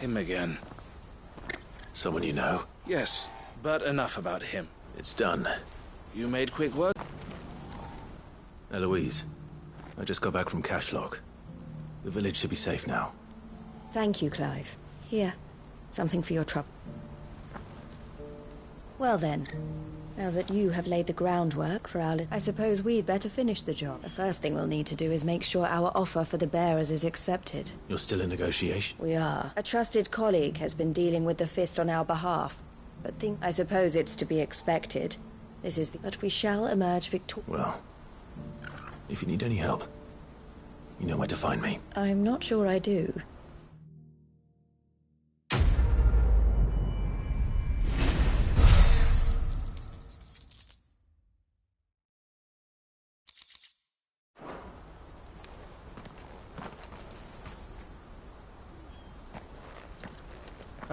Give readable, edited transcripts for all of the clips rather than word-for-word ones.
Him again. Someone you know? Yes, but enough about him. It's done. You made quick work? Eloise, I just got back from Cashlock. The village should be safe now. Thank you, Clive. Here, something for your trouble. Well then, now that you have laid the groundwork for our I suppose we'd better finish the job. The first thing we'll need to do is make sure our offer for the bearers is accepted. You're still in negotiation? We are. A trusted colleague has been dealing with the Fist on our behalf. But I suppose it's to be expected. This is but we shall emerge victorious. Well, if you need any help, you know where to find me. I'm not sure I do.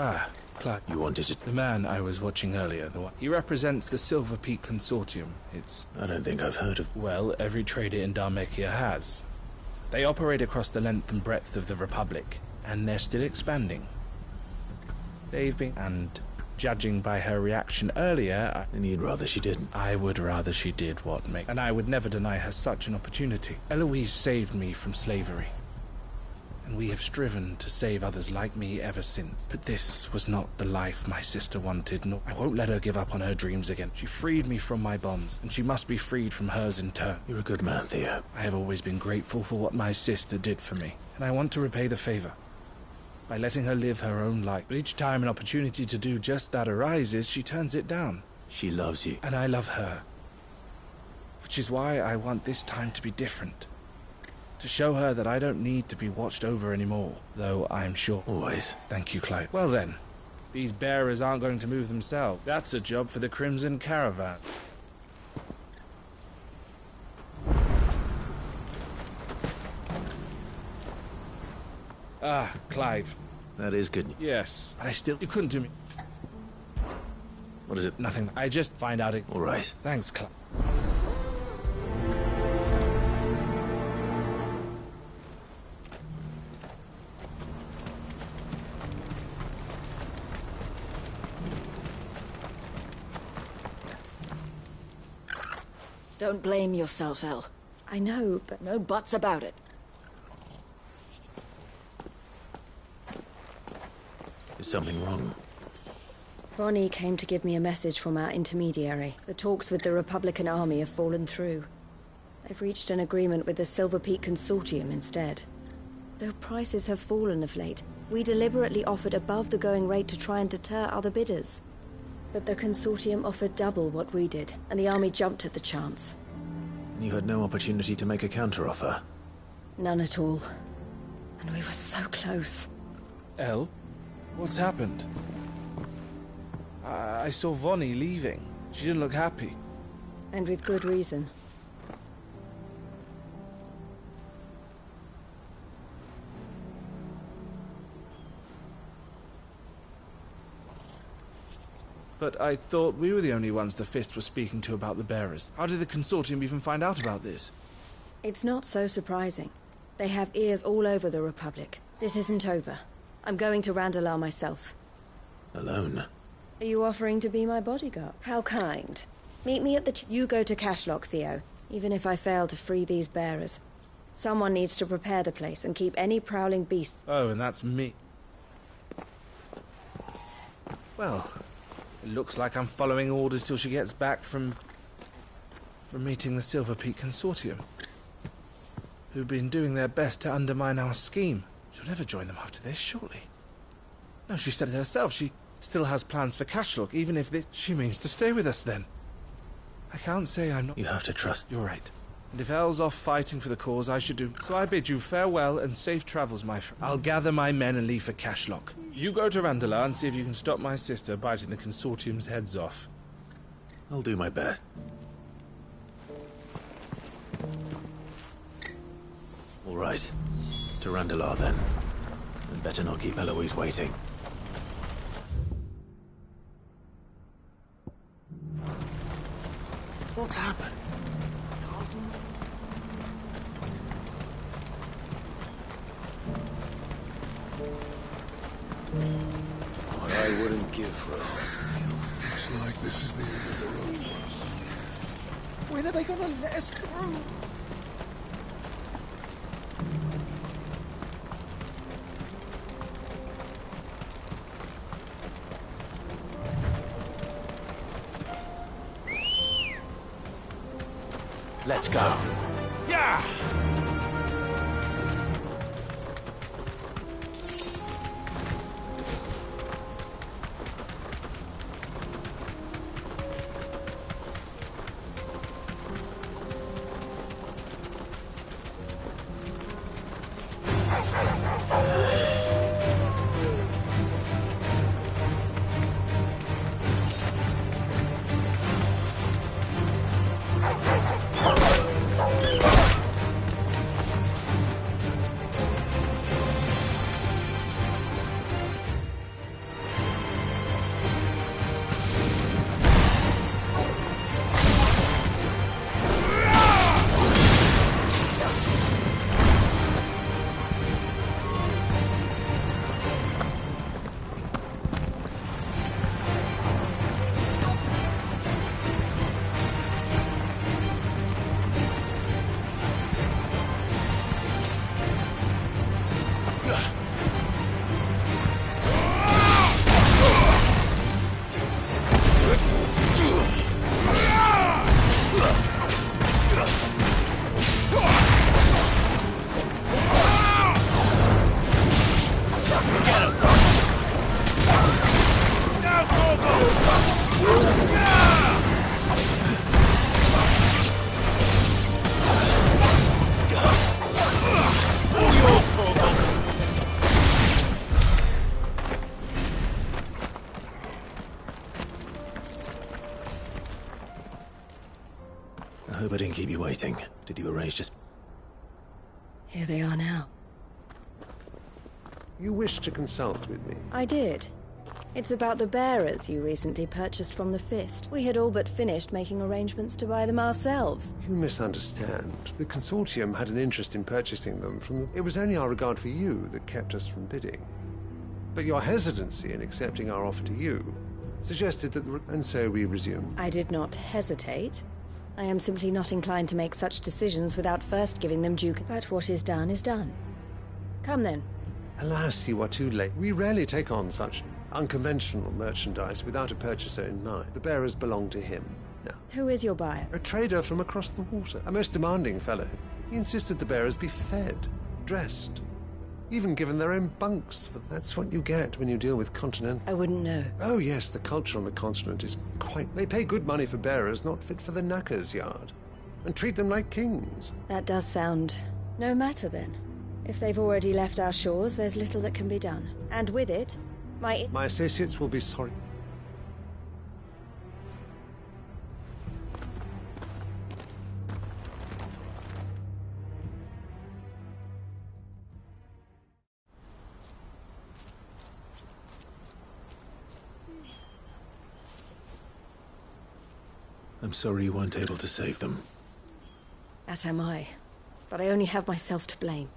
Ah, Clark. You wanted to... The man I was watching earlier, the one. He represents the Silver Peak Consortium. It's... I don't think I've heard of... Well, every trader in Dharmekia has. They operate across the length and breadth of the Republic, and they're still expanding. They've been... And judging by her reaction earlier, And you'd rather she didn't? I would rather she did what make... And I would never deny her such an opportunity. Eloise saved me from slavery. And we have striven to save others like me ever since. But this was not the life my sister wanted, nor I won't let her give up on her dreams again. She freed me from my bonds, and she must be freed from hers in turn. You're a good man, Theo. I have always been grateful for what my sister did for me, and I want to repay the favor by letting her live her own life. But each time an opportunity to do just that arises, she turns it down. She loves you. And I love her. Which is why I want this time to be different. To show her that I don't need to be watched over anymore, though I'm sure... Always. Thank you, Clive. Well then, these bearers aren't going to move themselves. That's a job for the Crimson Caravan. Ah, Clive. That is good news. Yes, I still... You couldn't do me... What is it? Nothing. I just find out it... All right. Thanks, Clive. Don't blame yourself, El. I know, but no buts about it. Is something wrong? Vonnie came to give me a message from our intermediary. The talks with the Republican Army have fallen through. They've reached an agreement with the Silver Peak Consortium instead. Though prices have fallen of late, we deliberately offered above the going rate to try and deter other bidders. But the Consortium offered double what we did, and the Army jumped at the chance. And you had no opportunity to make a counteroffer? None at all. And we were so close. El? What's happened? I saw Vonnie leaving. She didn't look happy. And with good reason. But I thought we were the only ones the Fist was speaking to about the bearers. How did the Consortium even find out about this? It's not so surprising. They have ears all over the Republic. This isn't over. I'm going to Randalar myself. Alone? Are you offering to be my bodyguard? How kind. Meet me at the You go to Cashlock, Theo. Even if I fail to free these bearers. Someone needs to prepare the place and keep any prowling beasts... Oh, and that's me. Well... It looks like I'm following orders till she gets back from meeting the Silver Peak Consortium, who've been doing their best to undermine our scheme. She'll never join them after this, surely. No, she said it herself. She still has plans for Cashlock, even if she means to stay with us then. I can't say I'm not... You have to trust... You're right. And if El's off fighting for the cause, I should do... So I bid you farewell and safe travels, my friend. I'll gather my men and leave for Cashlock. You go to Randalar and see if you can stop my sister biting the Consortium's heads off. I'll do my best. All right. To Randalar, then. And better not keep Eloise waiting. What's happened? wouldn't give for a home. Looks like this is the end of the road for us. When are they gonna let us through? Let's go. Yeah! I hope I didn't keep you waiting. Did you arrange just... Here they are now. You wish to consult with me? I did. It's about the bearers you recently purchased from the Fist. We had all but finished making arrangements to buy them ourselves. You misunderstand. The consortium had an interest in purchasing them from the... It was only our regard for you that kept us from bidding. But your hesitancy in accepting our offer to you suggested that and so we resumed. I did not hesitate. I am simply not inclined to make such decisions without first giving them due... But what is done is done. Come then. Alas, you are too late. We rarely take on such unconventional merchandise without a purchaser in mind. The bearers belong to him now. Who is your buyer? A trader from across the water. A most demanding fellow. He insisted the bearers be fed, dressed, even given their own bunks. That's what you get when you deal with continent... I wouldn't know. Oh yes, the culture on the continent is quite... They pay good money for bearers not fit for the knacker's yard, and treat them like kings. That does sound... no matter then. If they've already left our shores, there's little that can be done. And with it, my associates will be sorry. I'm sorry you weren't able to save them. As am I. But I only have myself to blame.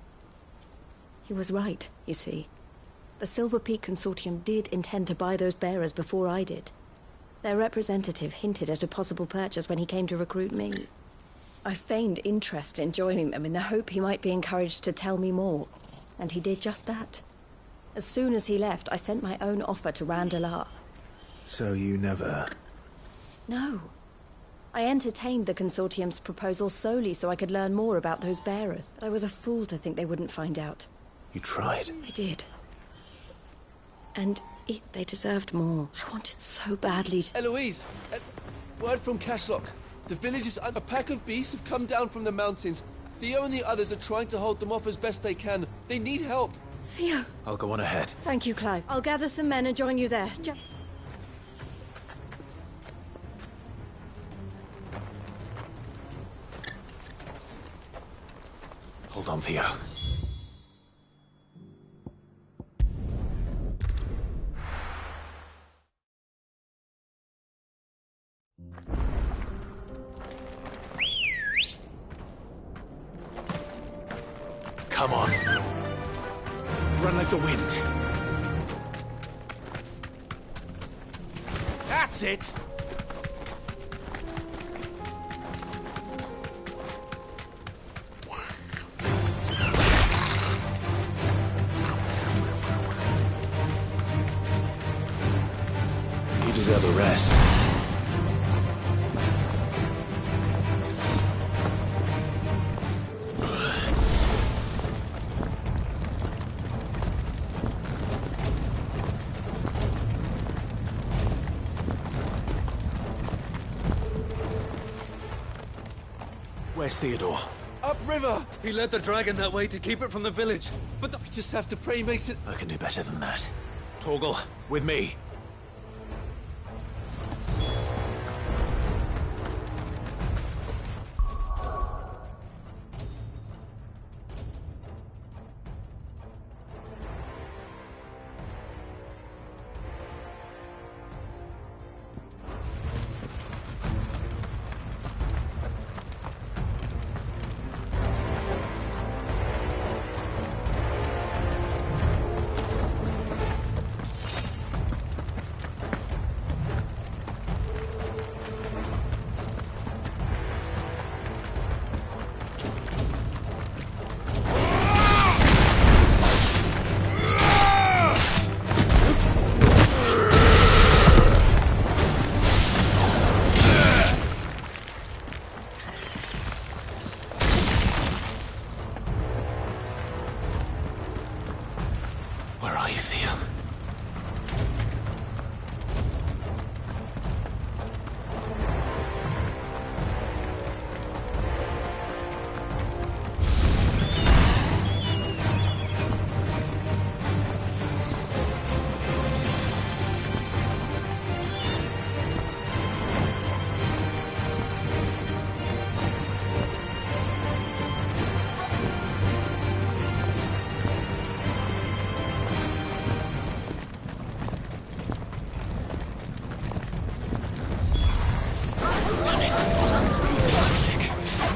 He was right, you see. The Silver Peak Consortium did intend to buy those bearers before I did. Their representative hinted at a possible purchase when he came to recruit me. I feigned interest in joining them in the hope he might be encouraged to tell me more. And he did just that. As soon as he left, I sent my own offer to Randalar. So you never... No. I entertained the Consortium's proposal solely so I could learn more about those bearers. But I was a fool to think they wouldn't find out. You tried. I did. And they deserved more. I wanted so badly to... Eloise! Word from Cashlock. The village is under... A pack of beasts have come down from the mountains. Theo and the others are trying to hold them off as best they can. They need help. Theo! I'll go on ahead. Thank you, Clive. I'll gather some men and join you there. Hold on, Theo. Come on. Run like the wind. That's it. You deserve a rest. Where's Theodore? Upriver! He led the dragon that way to keep it from the village. But We just have to pray he makes it. I can do better than that. Torgal, with me. Where are you, Theo?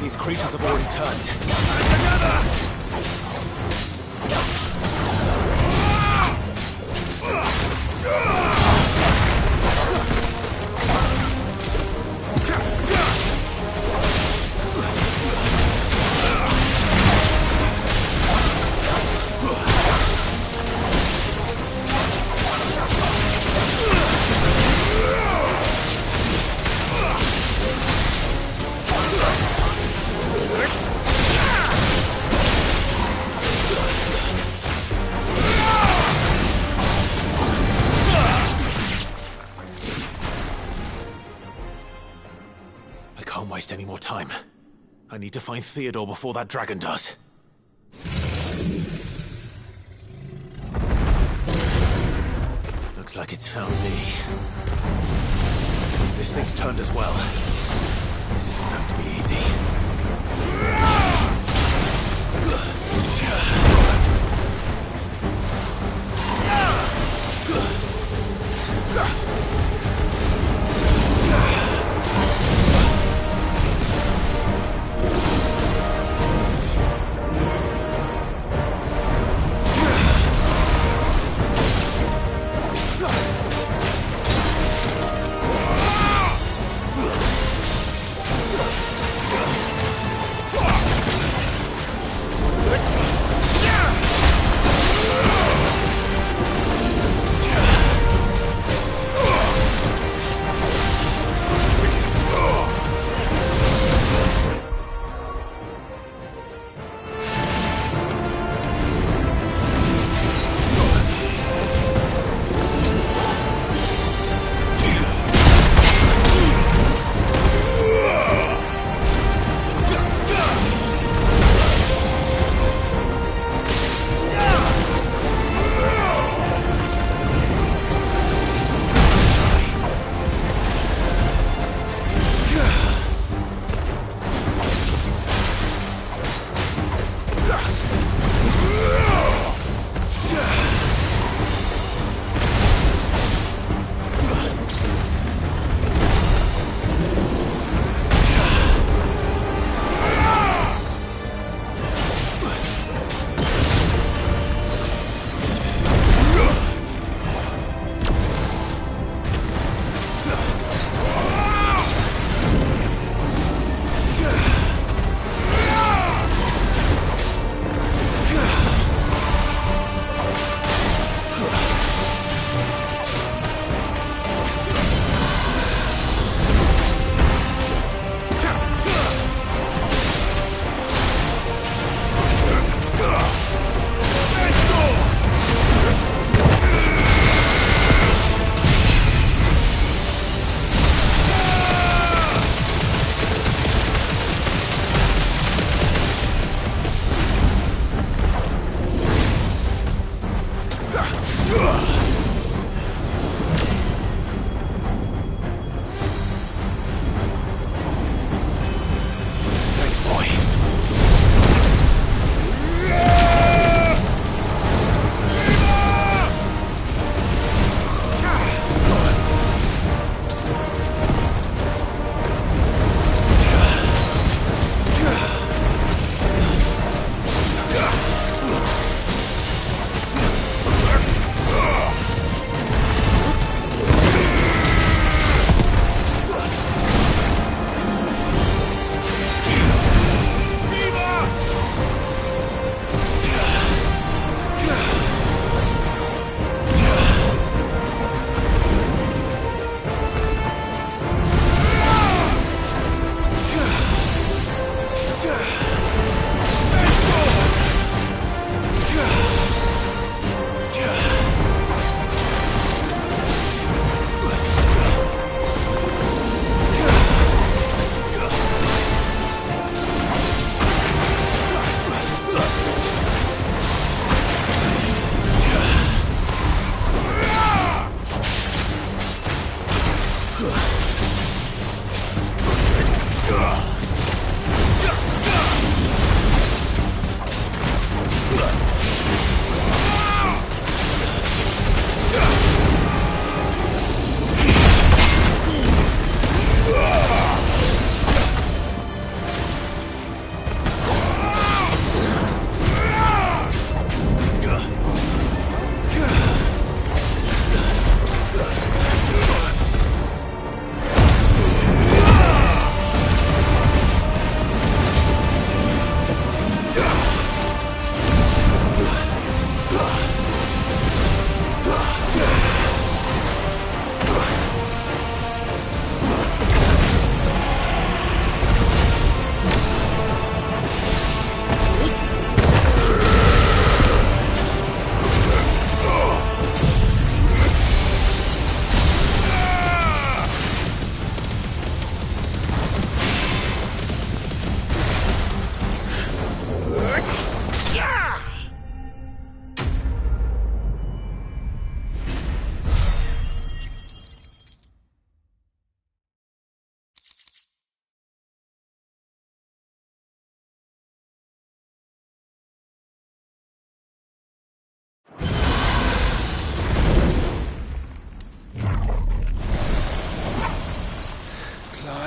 These creatures have already turned. I can't waste any more time. I need to find Theodore before that dragon does. Looks like it's found me. This thing's turned as well. This isn't going to be easy.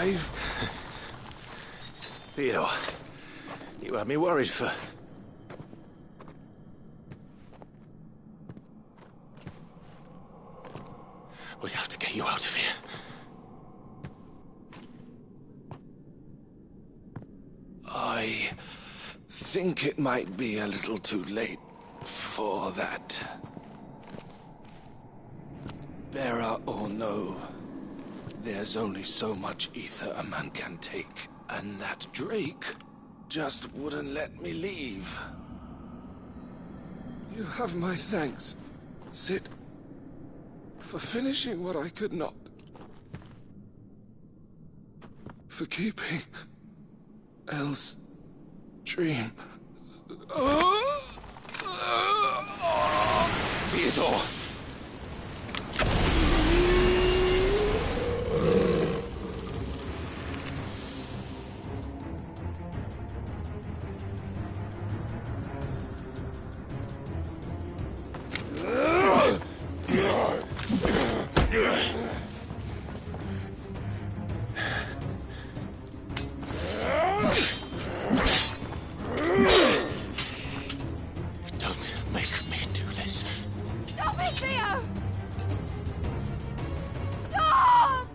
Clive. Theodore, you had me worried for... We have to get you out of here. I think it might be a little too late for that. Bearer or no, there's only so much ether a man can take, and that Drake just wouldn't let me leave. You have my thanks, Sid, for finishing what I could not. For keeping Elle's dream. Theodore! Don't make me do this. Stop it, Theo! Stop!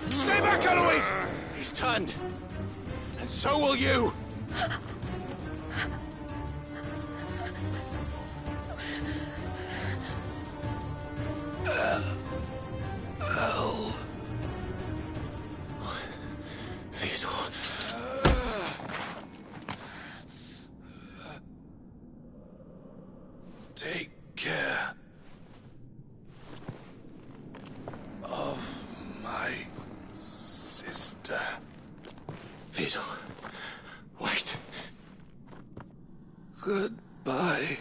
Stay back, Eloise! He's turned. And so will you! Elle. Theodore. Take care of my sister. Theodore. Wait. Goodbye,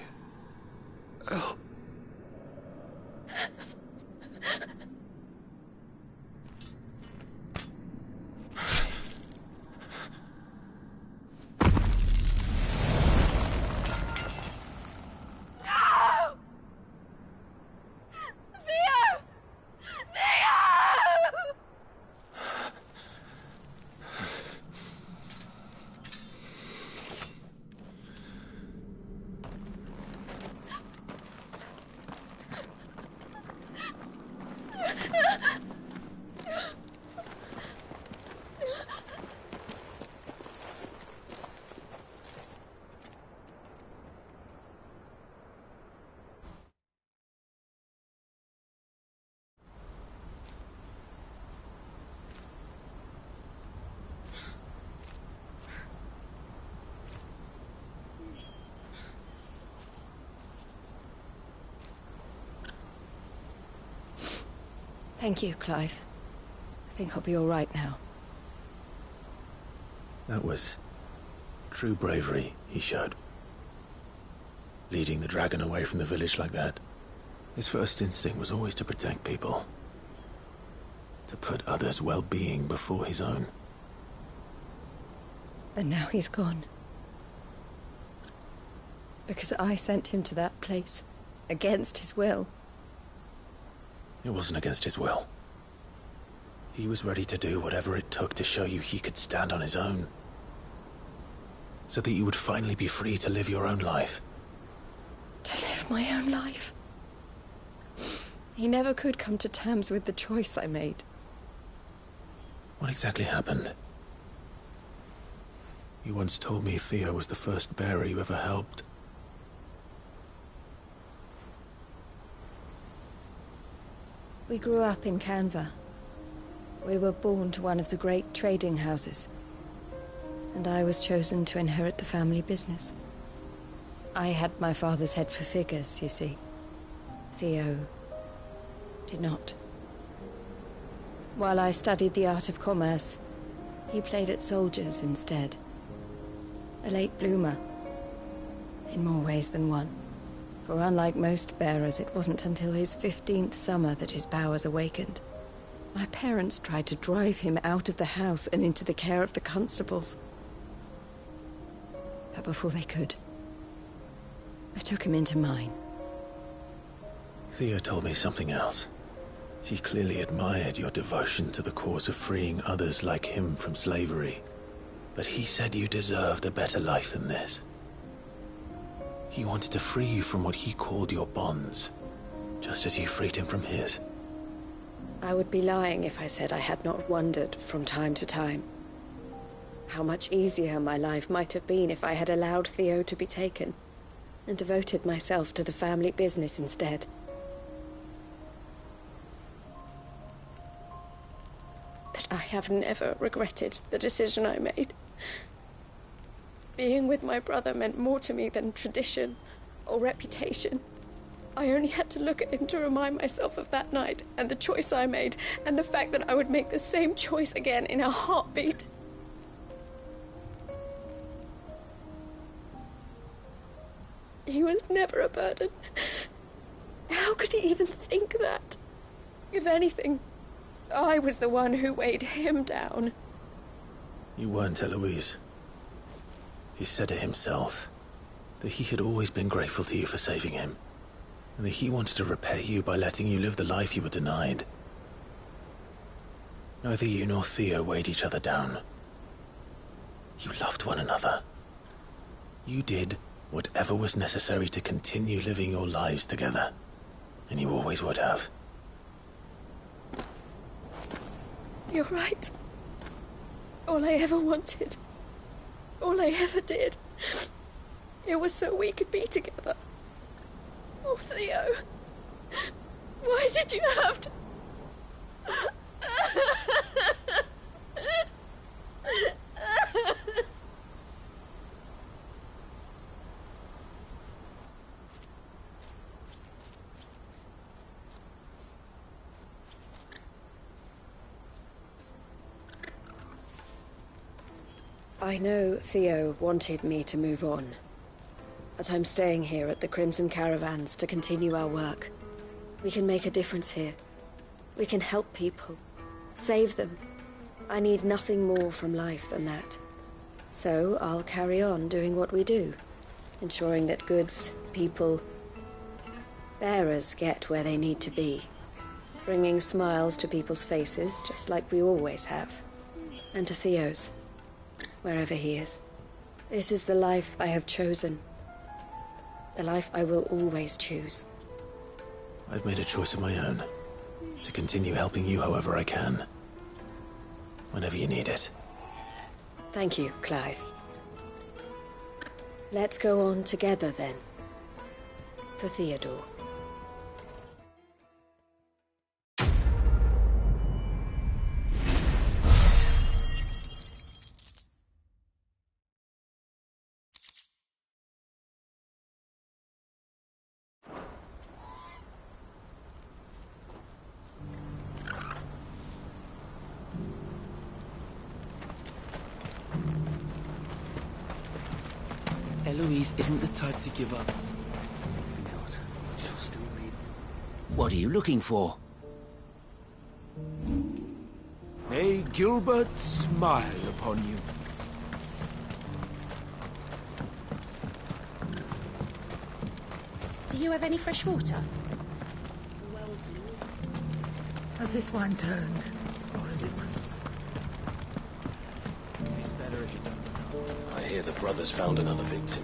Elle. Thank you, Clive. I think I'll be all right now. That was true bravery he showed. Leading the dragon away from the village like that. His first instinct was always to protect people. To put others' well-being before his own. And now he's gone. Because I sent him to that place, against his will. It wasn't against his will. He was ready to do whatever it took to show you he could stand on his own. So that you would finally be free to live your own life. To live my own life. He never could come to terms with the choice I made. What exactly happened? You once told me Theo was the first bearer you ever helped. We grew up in Canva. We were born to one of the great trading houses. And I was chosen to inherit the family business. I had my father's head for figures, you see. Theo did not. While I studied the art of commerce, he played at soldiers instead. A late bloomer, in more ways than one. For unlike most bearers, it wasn't until his 15th summer that his powers awakened. My parents tried to drive him out of the house and into the care of the constables. But before they could, I took him into mine. Theo told me something else. He clearly admired your devotion to the cause of freeing others like him from slavery. But he said you deserved a better life than this. He wanted to free you from what he called your bonds, just as you freed him from his. I would be lying if I said I had not wondered from time to time how much easier my life might have been if I had allowed Theo to be taken and devoted myself to the family business instead. But I have never regretted the decision I made. Being with my brother meant more to me than tradition or reputation. I only had to look at him to remind myself of that night and the choice I made and the fact that I would make the same choice again in a heartbeat. He was never a burden. How could he even think that? If anything, I was the one who weighed him down. You weren't, Eloise. He said it himself, that he had always been grateful to you for saving him, and that he wanted to repay you by letting you live the life you were denied. Neither you nor Theo weighed each other down. You loved one another. You did whatever was necessary to continue living your lives together, and you always would have. You're right. All I ever wanted, all I ever did, it was so we could be together. Oh, Theo, why did you have to... I know Theo wanted me to move on, but I'm staying here at the Crimson Caravans to continue our work. We can make a difference here. We can help people, save them. I need nothing more from life than that. So I'll carry on doing what we do, ensuring that goods, people, bearers get where they need to be, bringing smiles to people's faces just like we always have, and to Theo's. Wherever he is. This is the life I have chosen. The life I will always choose. I've made a choice of my own, to continue helping you however I can. Whenever you need it. Thank you, Clive. Let's go on together then. For Theodore. Eloise isn't the type to give up. Maybe not. She'll still need... What are you looking for? May Gilbert smile upon you. Do you have any fresh water? Has this wine turned, or is it rust? It's better if you don't. I hear the brothers found another victim.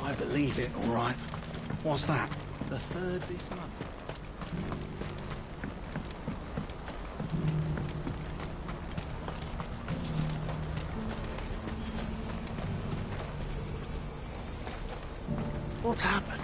I believe it, all right. What's that? The third this month. What's happened?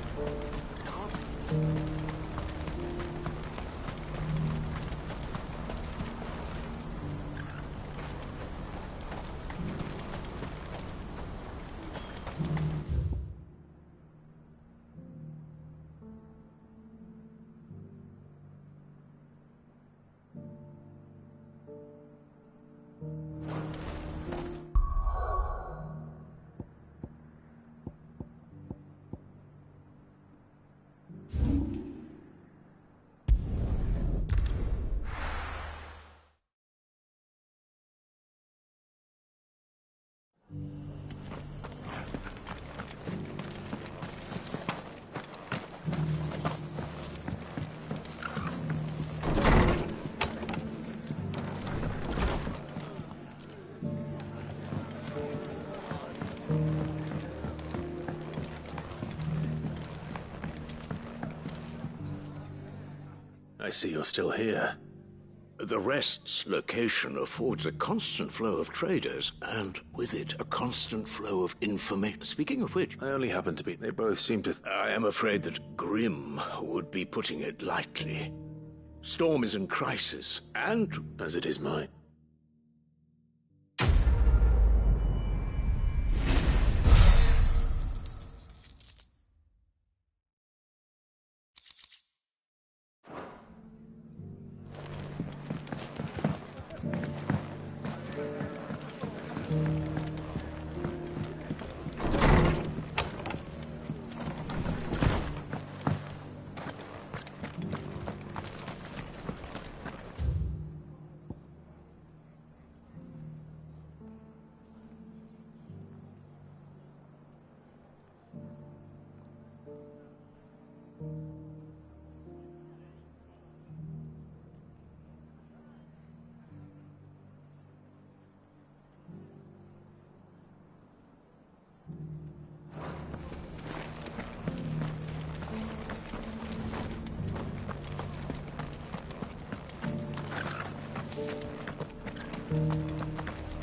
I see you're still here. The Rest's location affords a constant flow of traders, and with it, a constant flow of information. Speaking of which, I only happen to be... They both seem to... I am afraid that Grimm would be putting it lightly. Storm is in crisis, and... As it is mine.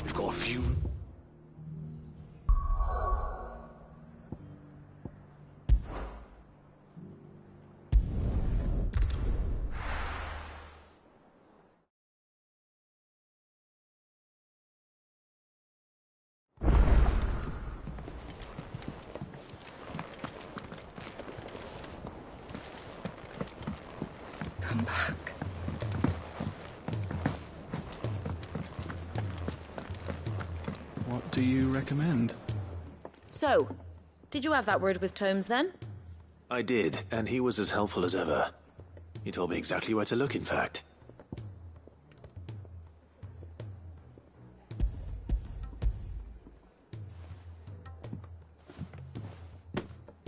we've got a few... Come back. What do you recommend? So, did you have that word with Tomes then? I did, and he was as helpful as ever. He told me exactly where to look, in fact.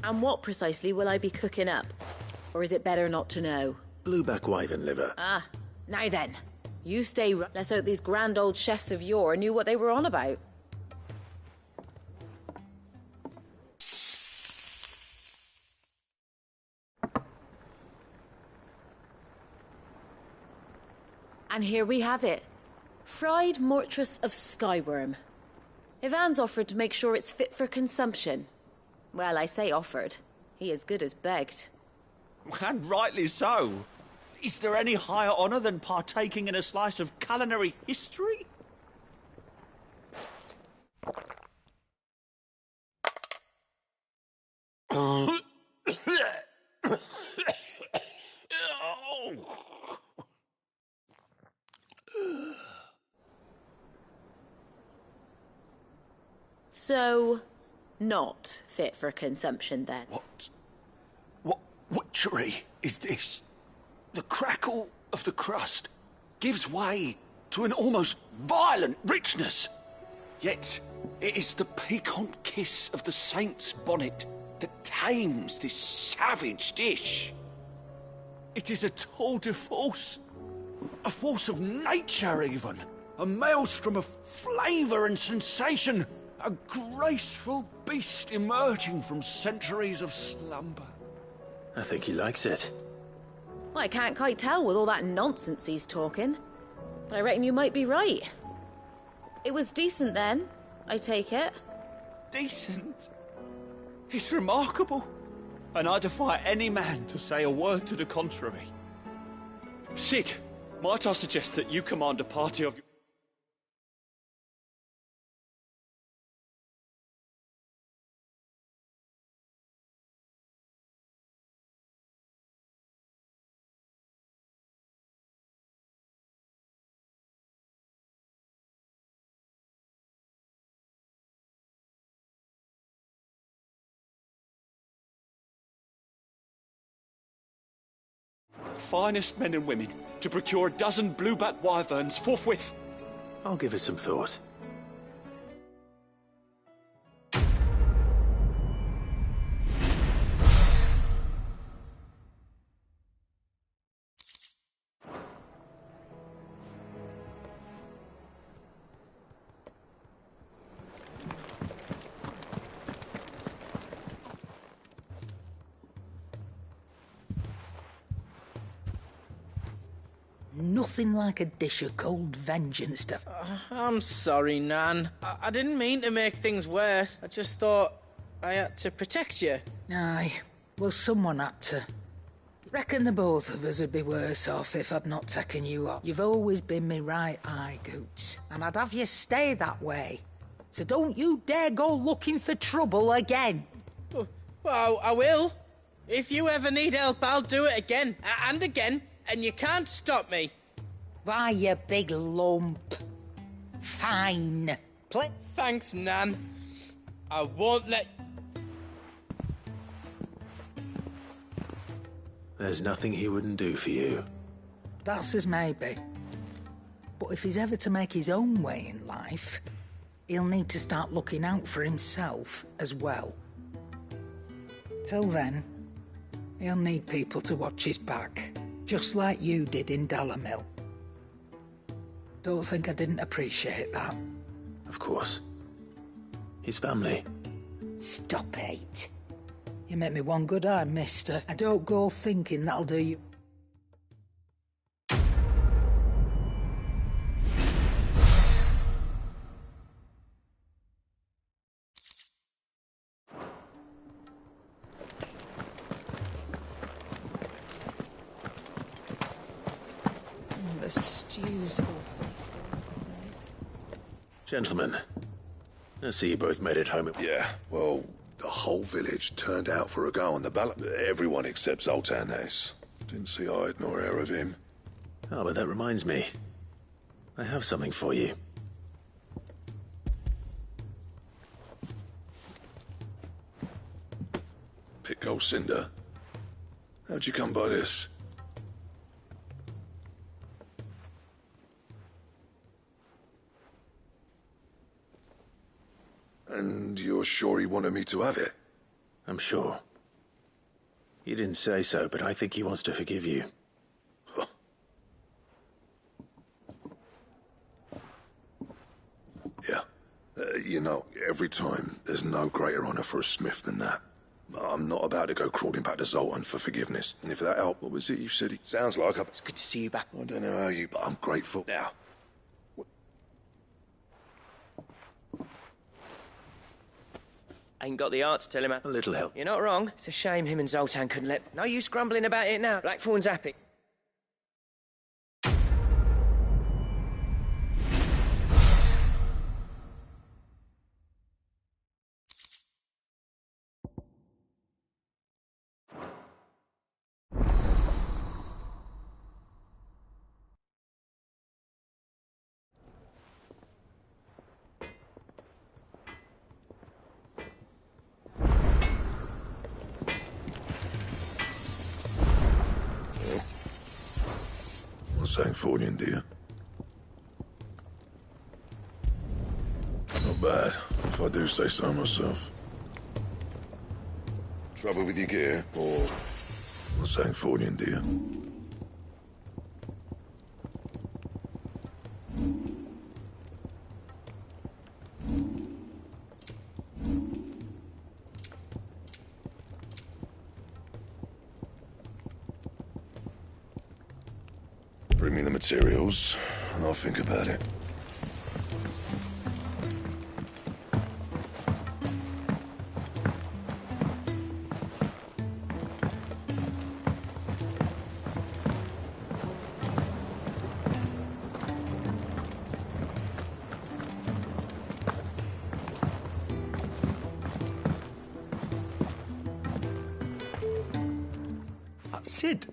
And what precisely will I be cooking up? Or is it better not to know? Blueback wyvern liver. Ah, now then. You stay let's hope these grand old chefs of yore knew what they were on about. And here we have it. Fried mortress of skyworm. Ivan's offered to make sure it's fit for consumption. Well, I say offered. He as good as begged. And rightly so. Is there any higher honour than partaking in a slice of culinary history? So, not fit for consumption then? What witchery is this? The crackle of the crust gives way to an almost violent richness. Yet, it is the piquant kiss of the saint's bonnet that tames this savage dish. It is a tour de force. A force of nature, even. A maelstrom of flavour and sensation. A graceful beast emerging from centuries of slumber. I think he likes it. Well, I can't quite tell with all that nonsense he's talking. But I reckon you might be right. It was decent then, I take it. Decent? It's remarkable. And I defy any man to say a word to the contrary. Sid, might I suggest that you command a party of... finest men and women to procure a dozen blueback wyverns forthwith. I'll give it some thought. nothing like a dish of cold vengeance to... I'm sorry, Nan. I didn't mean to make things worse. I just thought I had to protect you. Aye, well, someone had to. Reckon the both of us would be worse off if I'd not taken you up. You've always been me right eye, Goots, and I'd have you stay that way. So don't you dare go looking for trouble again. Well, I will. If you ever need help, I'll do it again and again, and you can't stop me. Why, you big lump. Fine. Thanks, Nan. I won't let... There's nothing he wouldn't do for you. That's as maybe. But if he's ever to make his own way in life, he'll need to start looking out for himself as well. Till then, he'll need people to watch his back, just like you did in Dalamil. Don't think I didn't appreciate that. Of course. His family. Stop it. You make me one good eye, mister. I don't go thinking that'll do you. The stew's awful. Gentlemen, I see you both made it home. Yeah, well, the whole village turned out for a go on the ballot. Everyone except Zoltan has. Didn't see hide nor hair of him. Oh, but that reminds me. I have something for you. Pick old Cinder. How'd you come by this? And you're sure he wanted me to have it? I'm sure. You didn't say so, but I think he wants to forgive you. Huh. Yeah. You know, every time, there's no greater honor for a smith than that. I'm not about to go crawling back to Zoltan for forgiveness. And if that helped, what was it you said? Sounds like It's good to see you back. I don't know how you, but I'm grateful. Now, Ain't got the art to tell him. A little help. You're not wrong. It's a shame him and Zoltan couldn't let... No use grumbling about it now. Blackthorn's happy. Ffxvi, dear. Not bad, if I do say so myself. Trouble with your gear, or Ffxvi, dear? Bring me the materials, and I'll think about it. Sid,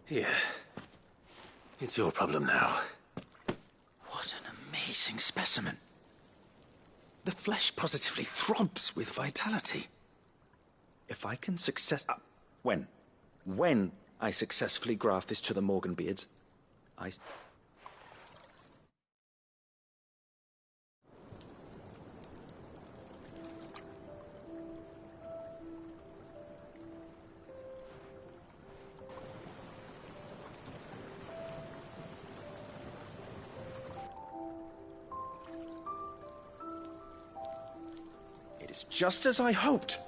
Here. It's your problem now. What an amazing specimen. The flesh positively throbs with vitality. If I can when I successfully graft this to the Morganbeards, It's just as I hoped.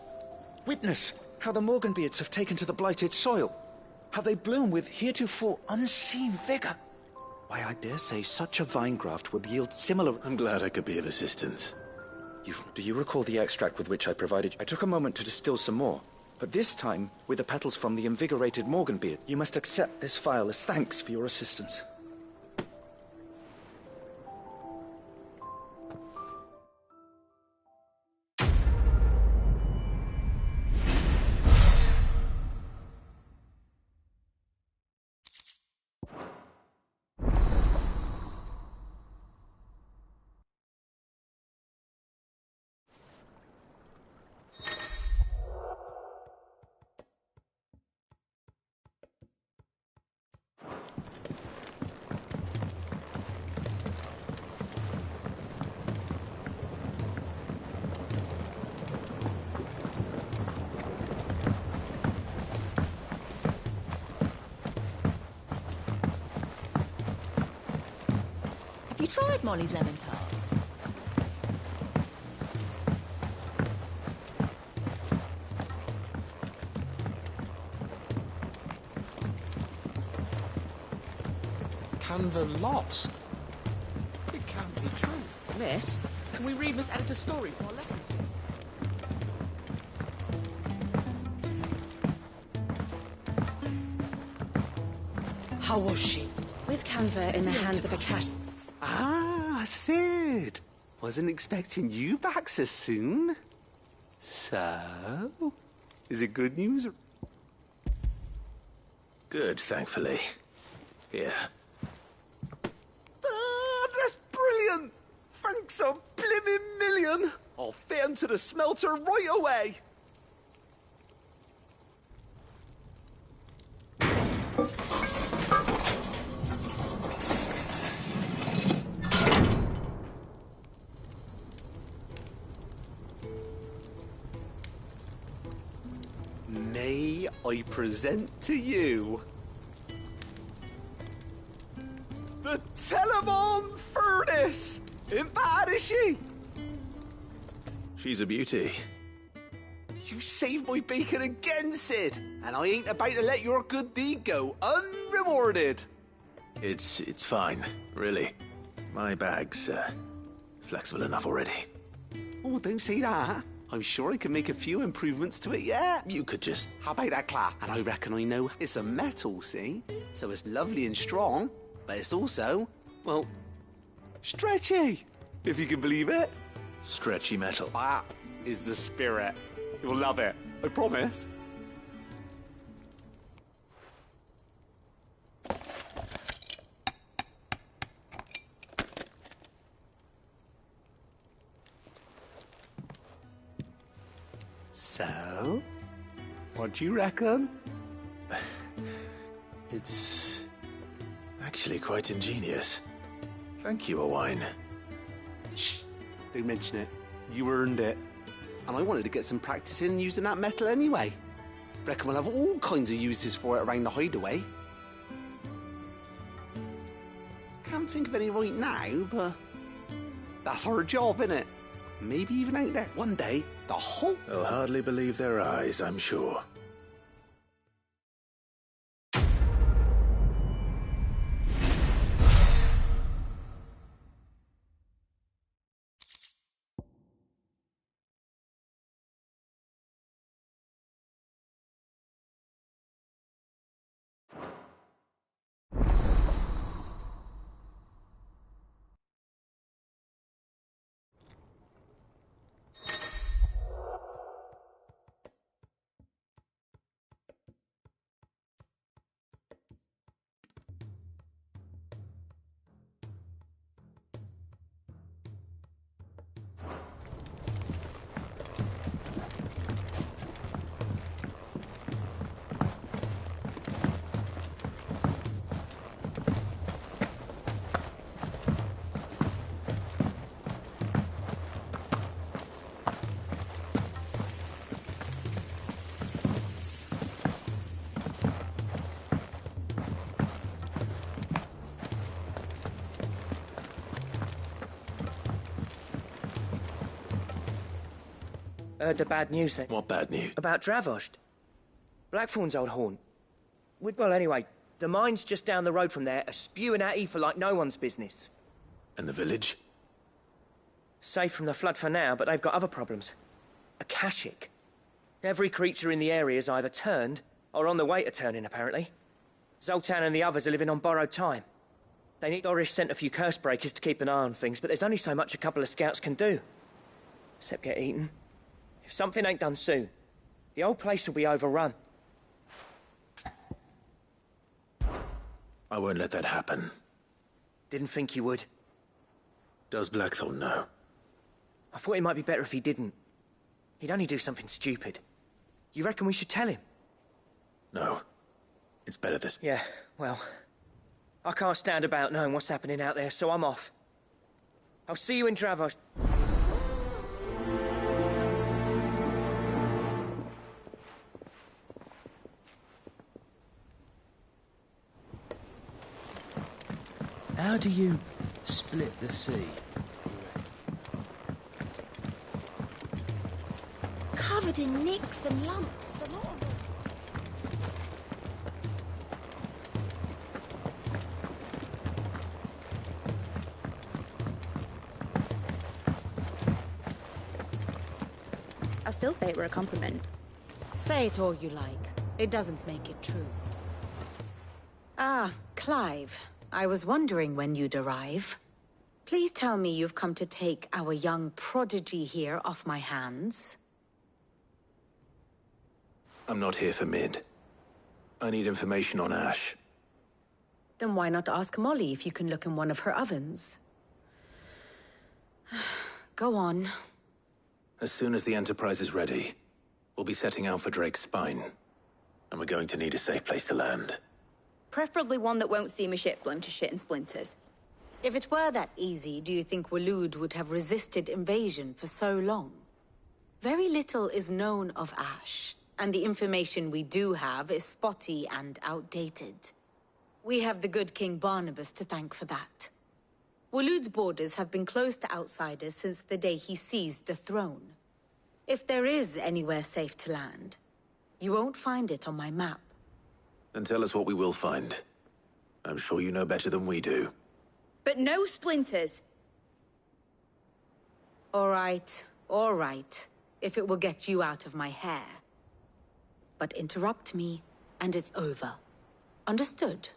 Witness how the Morganbeards have taken to the blighted soil. how they bloom with heretofore unseen vigour. Why, I dare say such a vine graft would yield similar... I'm glad I could be of assistance. Do you recall the extract with which I provided you? I took a moment to distill some more, but this time with the petals from the invigorated Morganbeard. You must accept this phial as thanks for your assistance. Have you tried Molly's lemon tarts? Canva lost? It can't be true. Miss, can we read Miss Editor's story for our lessons? How was she? With Canva in the hands of a cash... Ah, Sid. Wasn't expecting you back so soon. So, is it good news? Good, thankfully. Here. Ah, that's brilliant. Thanks a blimmin' million. I'll fit 'em to the smelter right away. May I present to you the Telemon Furnace? Ain't bad, is she? She's a beauty. You saved my bacon again, Sid, and I ain't about to let your good deed go unrewarded. It's fine, really. My bag's flexible enough already. Oh, don't say that. I'm sure I can make a few improvements to it yet. You could just... How about that clap? And I reckon I know it's a metal, see? So it's lovely and strong, but it's also, well, stretchy, if you can believe it. Stretchy metal. That is the spirit. You'll love it, I promise. So, what do you reckon? It's actually quite ingenious. Thank you, Owain. Shh, don't mention it. You earned it. And I wanted to get some practice in using that metal anyway. Reckon we'll have all kinds of uses for it around the hideaway. Can't think of any right now, but that's our job, innit? Maybe even out there. One day, the whole... They'll hardly believe their eyes, I'm sure. Heard the bad news then. What bad news? About Dravost. Blackthorn's old haunt. Well, anyway, the mine's just down the road from there, are spewing at ether like no one's business. And the village? Safe from the flood for now, but they've got other problems. Akashic. Every creature in the area is either turned, or on the way to turning, apparently. Zoltan and the others are living on borrowed time. They need Dorish sent a few curse breakers to keep an eye on things, but there's only so much a couple of scouts can do. Except get eaten. If something ain't done soon, the whole place will be overrun. I won't let that happen. Didn't think you would. Does Blackthorn know? I thought it might be better if he didn't. He'd only do something stupid. You reckon we should tell him? No. It's better this... Yeah, well... I can't stand about knowing what's happening out there, so I'm off. I'll see you in Dravos. How do you split the sea? Covered in nicks and lumps, the lot of them. I'll still say it were a compliment. Say it all you like. It doesn't make it true. Ah, Clive. I was wondering when you'd arrive. Please tell me you've come to take our young prodigy here off my hands. I'm not here for Mid. I need information on Ash. Then why not ask Molly if you can look in one of her ovens? Go on. As soon as the Enterprise is ready, we'll be setting out for Drake's Spine. And we're going to need a safe place to land. Preferably one that won't see my ship blown to shit and splinters. If it were that easy, do you think Waloed would have resisted invasion for so long? Very little is known of Ash, and the information we do have is spotty and outdated. We have the good King Barnabas to thank for that. Waloed's borders have been closed to outsiders since the day he seized the throne. If there is anywhere safe to land, you won't find it on my map. Then tell us what we will find. I'm sure you know better than we do. But no splinters! All right, if it will get you out of my hair. But interrupt me, and it's over. Understood?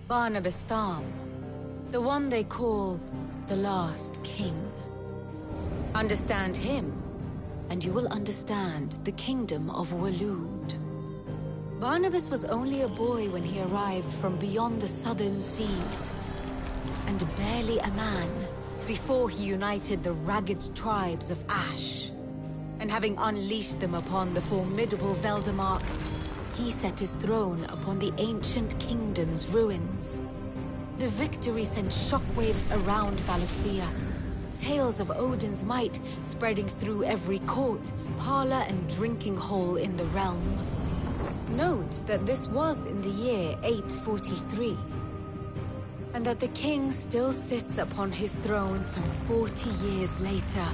Barnabas Tham, the one they call the Last King. Understand him, and you will understand the kingdom of Waloed. Barnabas was only a boy when he arrived from beyond the southern seas, and barely a man before he united the ragged tribes of Ash. And having unleashed them upon the formidable Veldemark, he set his throne upon the ancient kingdom's ruins. The victory sent shockwaves around Valisthea. Tales of Odin's might spreading through every court, parlor, and drinking hole in the realm. Note that this was in the year 843, and that the king still sits upon his throne some 40 years later,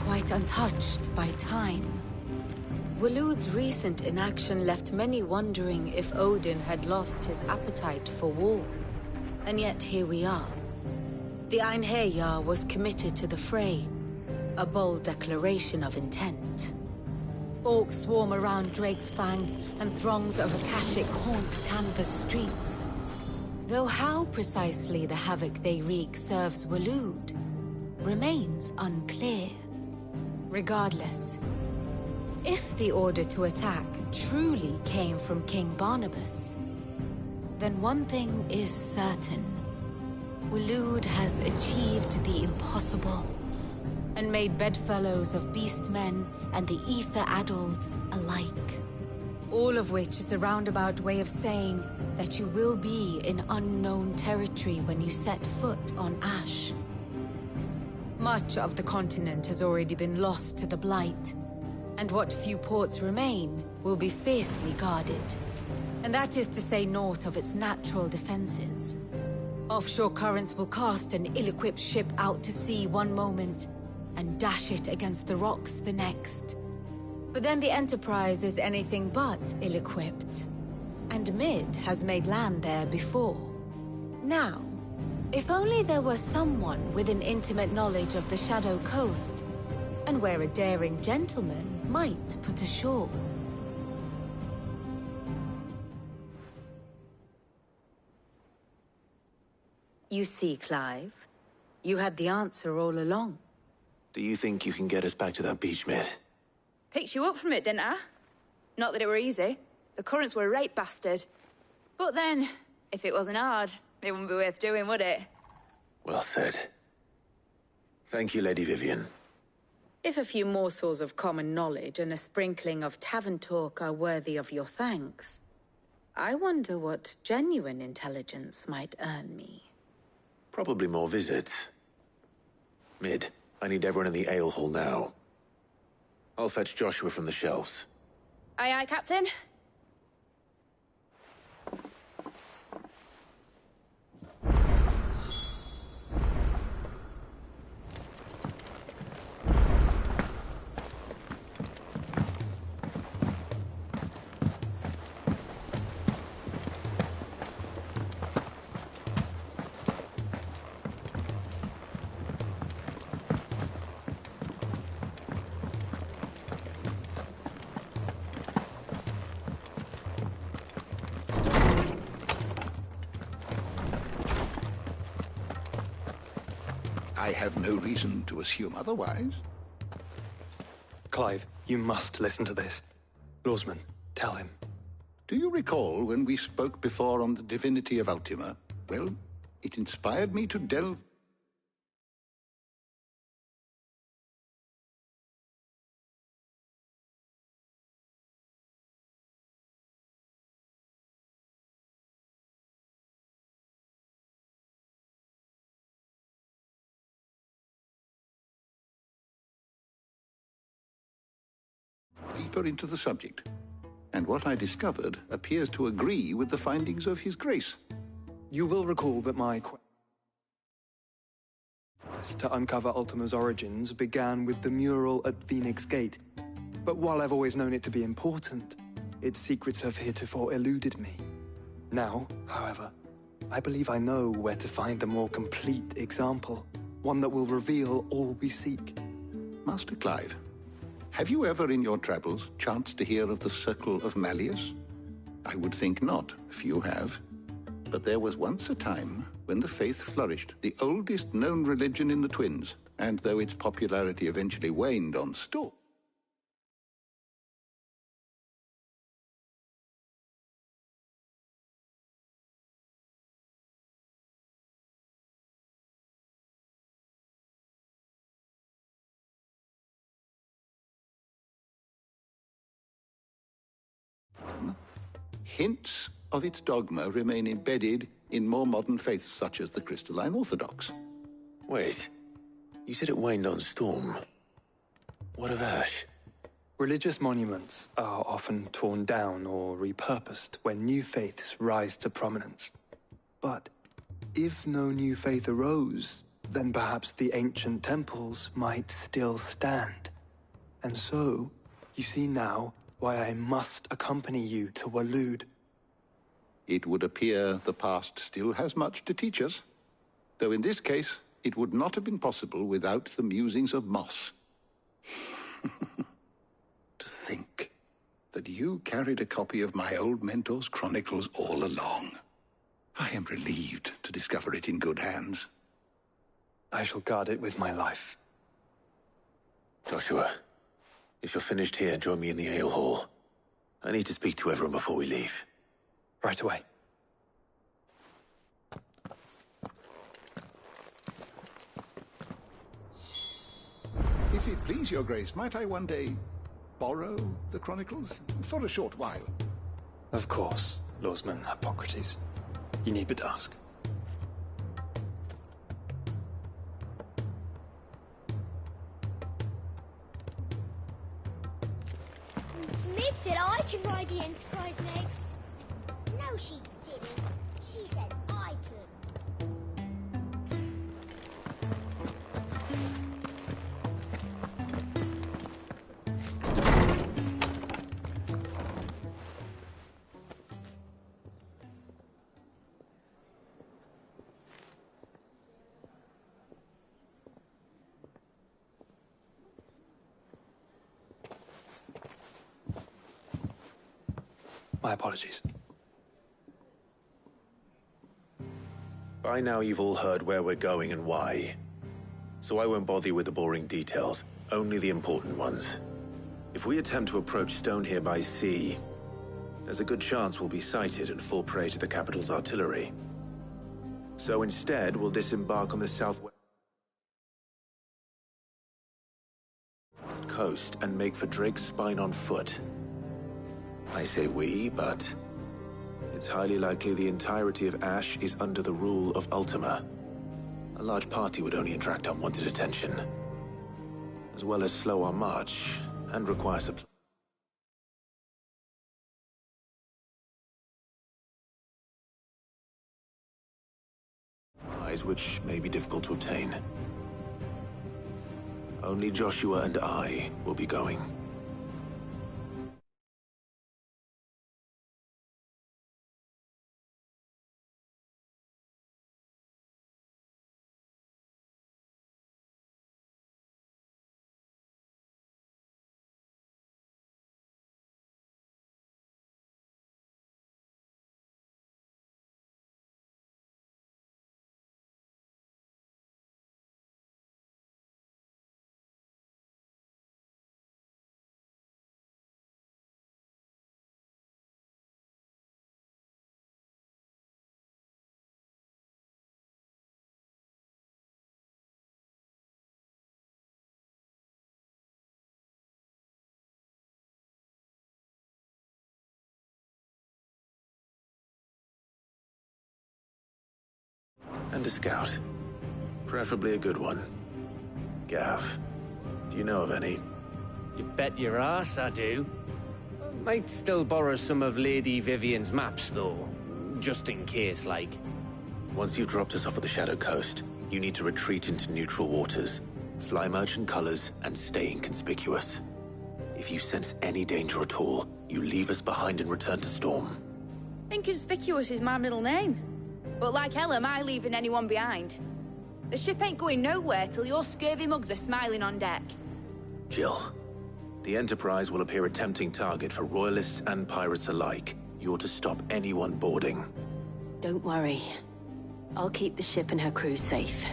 quite untouched by time. Waloed's recent inaction left many wondering if Odin had lost his appetite for war. And yet here we are. The Einherjar was committed to the fray, a bold declaration of intent. Orcs swarm around Drake's Fang, and throngs of Akashic haunt Canvas streets. Though how precisely the havoc they wreak serves Waloed remains unclear. Regardless, if the order to attack truly came from King Barnabas, then one thing is certain. Waloed has achieved the impossible, and made bedfellows of beastmen and the ether-addled alike. All of which is a roundabout way of saying that you will be in unknown territory when you set foot on Ash. Much of the continent has already been lost to the Blight, and what few ports remain will be fiercely guarded. And that is to say naught of its natural defenses. Offshore currents will cast an ill-equipped ship out to sea one moment, and dash it against the rocks the next. But then the Enterprise is anything but ill-equipped. And Mid has made land there before. Now, if only there were someone with an intimate knowledge of the Shadow Coast, and where a daring gentleman might put ashore. You see, Clive, you had the answer all along. Do you think you can get us back to that beach, Mid? Picked you up from it, didn't I? Not that it were easy. The currents were a right bastard. But then, if it wasn't hard, it wouldn't be worth doing, would it? Well said. Thank you, Lady Vivian. If a few morsels of common knowledge and a sprinkling of tavern talk are worthy of your thanks, I wonder what genuine intelligence might earn me. Probably more visits. Mid, I need everyone in the ale hall now. I'll fetch Joshua from the shelves. Aye, aye, Captain. I have no reason to assume otherwise. Clive, you must listen to this. Lawsman, tell him. Do you recall when we spoke before on the divinity of Ultima? Well, it inspired me to delve... deeper into the subject, and what I discovered appears to agree with the findings of His Grace. You will recall that my quest to uncover Ultima's origins began with the mural at Phoenix Gate. But while I've always known it to be important, its secrets have heretofore eluded me. Now, however, I believe I know where to find the more complete example, one that will reveal all we seek. Master Clive, have you ever in your travels chanced to hear of the Circle of Malleus? I would think not, if you have. But there was once a time when the faith flourished, the oldest known religion in the Twins, and though its popularity eventually waned on Storm, hints of its dogma remain embedded in more modern faiths such as the Crystalline Orthodox. Wait, you said it waned on Storm. What of Ash? Religious monuments are often torn down or repurposed when new faiths rise to prominence. But if no new faith arose, then perhaps the ancient temples might still stand. And so, you see now why I must accompany you to Waloed. It would appear the past still has much to teach us, though in this case, it would not have been possible without the musings of Moss. To think that you carried a copy of my old mentor's chronicles all along. I am relieved to discover it in good hands. I shall guard it with my life. Joshua, if you're finished here, join me in the ale hall. I need to speak to everyone before we leave. Right away. If it please your grace, might I one day borrow the chronicles? For a short while. Of course, Lawsman Hippocrates. You need but ask. Mid said I could ride the Enterprise next. No, she didn't. She said I could. My apologies. By now you've all heard where we're going and why. So I won't bother you with the boring details, only the important ones. If we attempt to approach Stone here by sea, there's a good chance we'll be sighted and fall prey to the capital's artillery. So instead, we'll disembark on the southwest coast and make for Drake's Spine on foot. I say we, but it's highly likely the entirety of Ash is under the rule of Ultima. A large party would only attract unwanted attention, as well as slow our march and require supplies which may be difficult to obtain. Only Joshua and I will be going. And a scout. Preferably a good one. Gav, do you know of any? You bet your ass I do. Might still borrow some of Lady Vivian's maps, though. Just in case, like. Once you've dropped us off at the Shadow Coast, you need to retreat into neutral waters, fly merchant colors, and stay inconspicuous. If you sense any danger at all, you leave us behind and return to Storm. Inconspicuous is my middle name. But like hell am I leaving anyone behind. The ship ain't going nowhere till your scurvy mugs are smiling on deck. Jill, the Enterprise will appear a tempting target for royalists and pirates alike. You're to stop anyone boarding. Don't worry. I'll keep the ship and her crew safe.